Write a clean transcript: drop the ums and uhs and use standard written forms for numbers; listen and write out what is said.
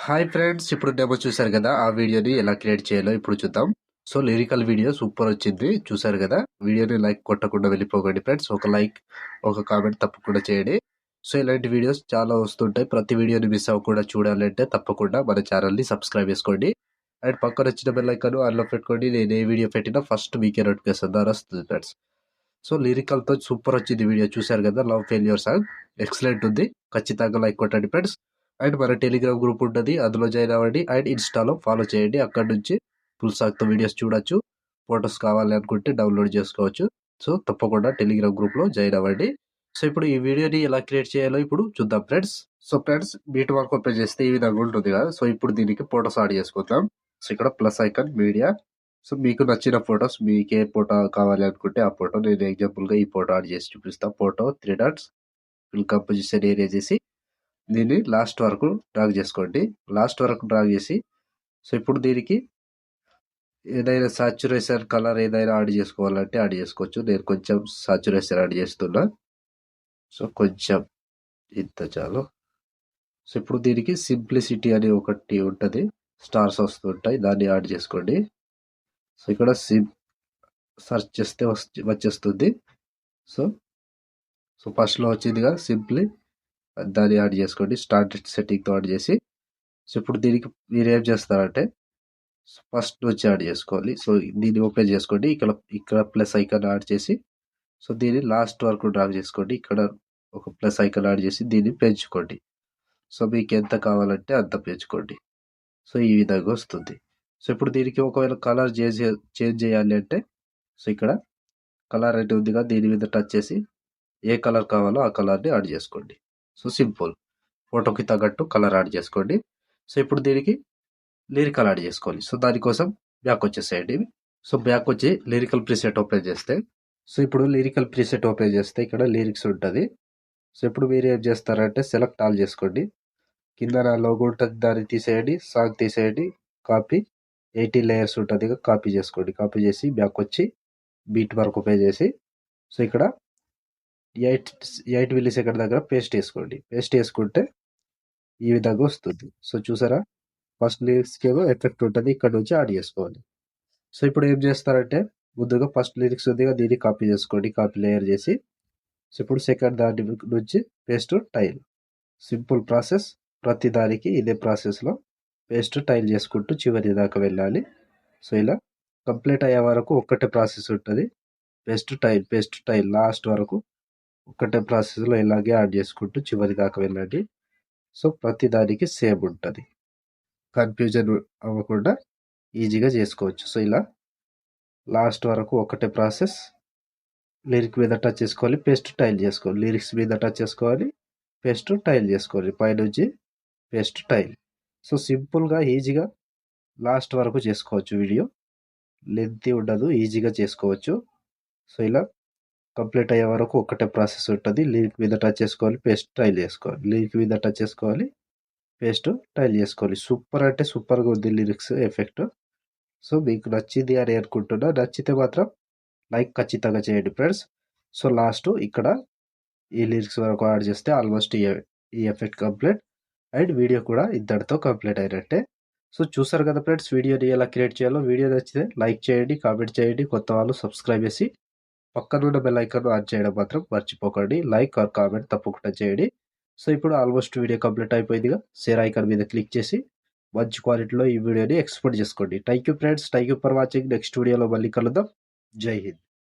Hi friends, ఇప్పుడు demo చూసారు కదా. ఆ వీడియోని ఎలా క్రియేట్ చేయాలో ఇప్పుడు చూద్దాం. సో లిరికల్ వీడియో సూపర్ వచ్చింది, చూసారు కదా. వీడియోని లైక్ కొట్టకుండా వెళ్ళిపోకండి ఫ్రెండ్స్. ఒక లైక్, ఒక కామెంట్ తప్పకుండా చేయండి. సో ఇలాంటి వీడియోస్ చాలా వస్తుంటాయి. ప్రతి వీడియోని మిస్ అవ్వకుండా చూడాలంటే తప్పకుండా మన ఛానల్ని సబ్స్క్రైబ్ చేసుకోండి. అండ్ పక్కన వచ్చిన బెల్ ఐకాన్ ఆన్లో పెట్టుకోండి. నేను ఏ వీడియో పెట్టినా ఫస్ట్ మీకే నోటిఫికేషన్ ద్వారా వస్తుంది ఫ్రెండ్స్. సో లిరికల్తో సూపర్ వచ్చింది వీడియో, చూసారు కదా. లవ్ ఫెయిల్యూర్ సాంగ్ ఎక్సలెంట్ ఉంది. ఖచ్చితంగా లైక్ కొట్టండి ఫ్రెండ్స్. అండ్ మన టెలిగ్రామ్ గ్రూప్ ఉంటుంది, అందులో జాయిన్ అవ్వండి. అండ్ ఇన్స్టాలో ఫాలో చేయండి. అక్కడ నుంచి ఫుల్ సాగ్తో వీడియోస్ చూడొచ్చు. ఫొటోస్ కావాలి అనుకుంటే డౌన్లోడ్ చేసుకోవచ్చు. సో తప్పకుండా టెలిగ్రామ్ గ్రూప్లో జాయిన్ అవ్వండి. సో ఇప్పుడు ఈ వీడియోని ఎలా క్రియేట్ చేయాలో ఇప్పుడు చూద్దాం friends. So friends, bead work open చేస్తే ఈ విధంగా ఉంటుంది కదా. సో ఇప్పుడు దీనికి ఫొటోస్ యాడ్ చేసుకుందాం. సో ఇక్కడ ప్లస్ ఐకాన్ మీడియా. సో మీకు నచ్చిన ఫొటోస్, మీకు ఏ ఫోటో కావాలి అనుకుంటే ఆ ఫోటో, నేను ఎగ్జాంపుల్గా ఈ ఫోటో యాడ్ చేసి చూపిస్తాను. Photo 3 dots full composition area చేసి దీన్ని లాస్ట్ వరకు డ్రాగ్ చేసుకోండి. లాస్ట్ వరకు డ్రాగ్ చేసి సో ఇప్పుడు దీనికి ఏదైనా సాచురేషన్ కలర్ ఏదైనా యాడ్ చేసుకోవాలంటే యాడ్ చేసుకోవచ్చు. నేను కొంచెం సాచురేషన్ యాడ్ చేస్తున్నా. సో కొంచెం ఇంత చాలు. సో ఇప్పుడు దీనికి సింప్లిసిటీ అని ఒకటి ఉంటుంది, స్టార్స్ వస్తుంటాయి, దాన్ని యాడ్ చేసుకోండి. సో ఇక్కడ సెర్చ్ చేస్తే వచ్చేస్తుంది. సో సో ఫస్ట్లో వచ్చిందిగా సింప్లీ, దాన్ని యాడ్ చేసుకోండి. స్టార్ట్ సెట్టింగ్తో యాడ్ చేసి సో ఇప్పుడు దీనికి మీరు ఏం చేస్తారంటే ఫస్ట్ నుంచి యాడ్ చేసుకోవాలి. సో దీన్ని ఓపెన్ చేసుకోండి. ఇక్కడ ప్లస్ ఐకాన్ యాడ్ చేసి సో దీన్ని లాస్ట్ వరకు డ్రాగ్ చేసుకోండి. ఇక్కడ ఒక ప్లస్ ఐకాన్ యాడ్ చేసి దీన్ని పెంచుకోండి. సో మీకు ఎంత కావాలంటే అంత పెంచుకోండి. సో ఈ విధంగా వస్తుంది. సో ఇప్పుడు దీనికి ఒకవేళ కలర్ చేంజ్ చేయాలి అంటే సో ఇక్కడ కలర్ అయితే ఉందిగా, దీని మీద టచ్ చేసి ఏ కలర్ కావాలో ఆ కలర్ని యాడ్ చేసుకోండి. సో సింపుల్, ఫోటోకి తగ్గట్టు కలర్ యాడ్ చేసుకోండి. సో ఇప్పుడు దీనికి లిరికల్ యాడ్ చేసుకోవాలి. సో దానికోసం బ్యాక్ వచ్చేసేయండి. సో బ్యాక్ వచ్చి లిరికల్ ప్రీసెట్ ఓపెన్ చేస్తే సో ఇప్పుడు లిరికల్ ప్రీసెట్ ఓపెన్ చేస్తే ఇక్కడ లిరిక్స్ ఉంటుంది. సో ఇప్పుడు మీరు ఏం చేస్తారంటే సెలెక్ట్ ఆల్ చేసుకోండి. కింద నా లోగో ఉంటుంది, దాన్ని తీసేయండి. సాంగ్ తీసేయండి. కాపీ 80 లేయర్స్ ఉంటుంది, కాపీ చేసుకోండి. కాపీ చేసి బ్యాక్ వచ్చి బీట్ వరకు ఓపెన్ చేసి సో ఇక్కడ 8 మిల్లీ సెకండ్ దగ్గర పేస్ట్ వేసుకోండి. పేస్ట్ వేసుకుంటే ఈ విధంగా వస్తుంది. సో చూసారా, ఫస్ట్ లిరిక్స్కి ఏమో ఎఫెక్ట్ ఉంటుంది, ఇక్కడ నుంచి యాడ్ చేసుకోవాలి. సో ఇప్పుడు ఏం చేస్తారంటే ముందుగా ఫస్ట్ లిరిక్స్ ఉందిగా, దీన్ని కాపీ చేసుకోండి. కాపీ లేయర్ చేసి సో ఇప్పుడు సెకండ్ దాని నుంచి పేస్ట్ టైల్. సింపుల్ ప్రాసెస్, ప్రతి దానికి ఇదే ప్రాసెస్లో పేస్ట్ టైల్ చేసుకుంటూ చివరి దాకా వెళ్ళాలి. సో ఇలా కంప్లీట్ అయ్యే వరకు ఒక్కటే ప్రాసెస్ ఉంటుంది. పేస్ట్ టైల్ లాస్ట్ వరకు ఒక్కటే ప్రాసెస్లో ఇలాగే యాడ్ చేసుకుంటూ చివరి దాకా వెళ్ళండి. సో ప్రతి దానికి సేమ్ ఉంటుంది, కన్ఫ్యూజన్ అవ్వకుండా ఈజీగా చేసుకోవచ్చు. సో ఇలా లాస్ట్ వరకు ఒకటే ప్రాసెస్. లిరిక్ మీద టచ్ చేసుకోవాలి, పేస్ట్ టైల్ చేసుకోవాలి. లిరిక్స్ మీద టచ్ చేసుకోవాలి, పేస్ట్ టైల్ చేసుకోవాలి. పైనుంచి పేస్ట్ టైల్. సో సింపుల్గా ఈజీగా లాస్ట్ వరకు చేసుకోవచ్చు. వీడియో లెంతీ ఉండదు, ఈజీగా చేసుకోవచ్చు. సో ఇలా కంప్లీట్ అయ్యే వరకు ఒకటే ప్రాసెస్ ఉంటుంది. లిరిక్ మీద టచ్ చేసుకోవాలి, పేస్ట్ టైల్ చేసుకోవాలి. లిరిక్ మీద టచ్ చేసుకోవాలి, పేస్ట్ టైల్ చేసుకోవాలి. సూపర్ అంటే సూపర్గా ఉంది లిరిక్స్ ఎఫెక్ట్. సో మీకు నచ్చింది అని అనుకుంటున్నా. నచ్చితే మాత్రం లైక్ ఖచ్చితంగా చేయండి ఫ్రెండ్స్. సో లాస్ట్ ఇక్కడ ఈ లిరిక్స్ వరకు యాడ్ చేస్తే ఆల్మోస్ట్ ఈ ఎఫెక్ట్ కంప్లీట్. అండ్ వీడియో కూడా ఇంతటితో కంప్లీట్ అయినట్టే. సో చూసారు కదా ఫ్రెండ్స్, వీడియోని ఎలా క్రియేట్ చేయాలో. వీడియో నచ్చితే లైక్ చేయండి, కామెంట్ చేయండి. కొత్త వాళ్ళు సబ్స్క్రైబ్ చేసి పక్కనున్న బెల్ ఐకాన్ ఆన్ చేయడం మాత్రం మర్చిపోకండి. లైక్ ఆర్ కామెంట్ తప్పకుండా చేయండి. సో ఇప్పుడు ఆల్మోస్ట్ వీడియో కంప్లీట్ అయిపోయిందిగా. షేర్ ఐకాన్ మీద క్లిక్ చేసి మంచి క్వాలిటీలో ఈ వీడియోని ఎక్స్పోర్ట్ చేసుకోండి. Thank you friends, thank you for watching. Next వీడియోలో మళ్ళీ కలుద్దాం. జై హింద్.